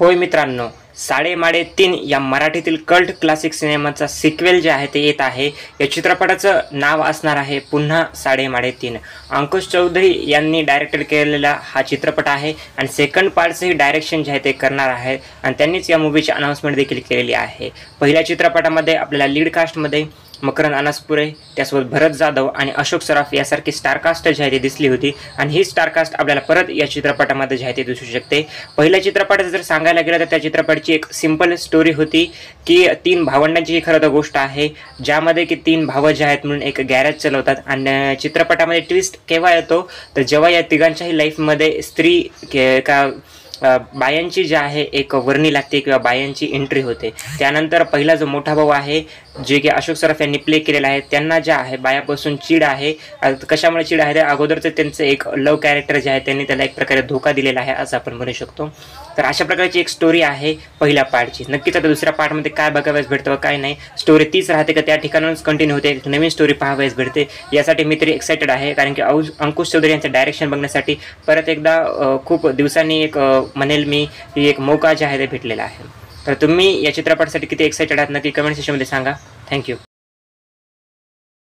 होय मित्रांनो, साडेमाडे 3 या मराठीतील कल्ट क्लासिक सिनेमाचा सिक्वेल जे आहे ते येत आहे। या चित्रपटाचं नाव असणार आहे पुन्हा साडेमाडे 3। अंकुश चौधरी यांनी डायरेक्टर केलेला हा चित्रपट आहे आणि सेकंड पार्टचंही डायरेक्शन जे आहे ते करणार आहे आणि त्यांनीच या मूवीची अनाउन्समेंट देखील केलेली आहे। पहिल्या चित्रपटामध्ये आपल्याला लीड कास्टमध्ये मकरंद अनासपुरे, त्यासोबत भरत जाधव आणि अशोक सराफ यासारखी स्टारकास्ट जी आहे ती दिसली होती आणि ही स्टारकास्ट आपल्याला परत या चित्रपटामध्ये जी आहे ते दिसू शकते। पहिल्या चित्रपटाचं जर सांगायला गेलं तर त्या चित्रपटाची एक सिंपल स्टोरी होती की 3 भावंडांची खरं तर गोष्ट आहे, ज्यामध्ये की 3 भाव जे आहेत म्हणून एक गॅरेज चालवतात आणि चित्रपटामध्ये ट्विस्ट केव्हा येतो तर जेव्हा या तिघांच्याही लाईफमध्ये स्त्री का बायांची जी आहे एक वर्णी लागते किंवा बायांची एंट्री होते। त्यानंतर पहिला जो मोठा भाऊ आहे जे की अशोक सराफ यांनी प्ले केलेला आहे, त्यांना जे आहे बायापासून चीड आहे। कशामुळे चीड आहे तर अगोदरचं त्यांचं एक लव कॅरेक्टर जे आहे त्यांनी त्याला एक प्रकारे धोका दिलेला आहे असं आपण म्हणू शकतो। तर अशा प्रकारची एक स्टोरी आहे पहिल्या पार्टची। नक्कीच आता दुसऱ्या पार्टमध्ये काय बघावयास भेटतं व काय नाही, स्टोरी तीच राहते का त्या ठिकाणाहूनच कंटिन्यू होते, एक नवीन स्टोरी पाहावयास भेटते, यासाठी मी तरी एक्साइटेड आहे। कारण की अंकुश चौधरी यांचं डायरेक्शन बघण्यासाठी परत एकदा खूप दिवसांनी एक म्हणेल मी की एक मौका जे आहे ते भेटलेला आहे। तर तुम्ही या चित्रपटासाठी किती एक्साइटेड आहात नक्की कमेंट सेक्शनमध्ये सांगा। थँक्यू।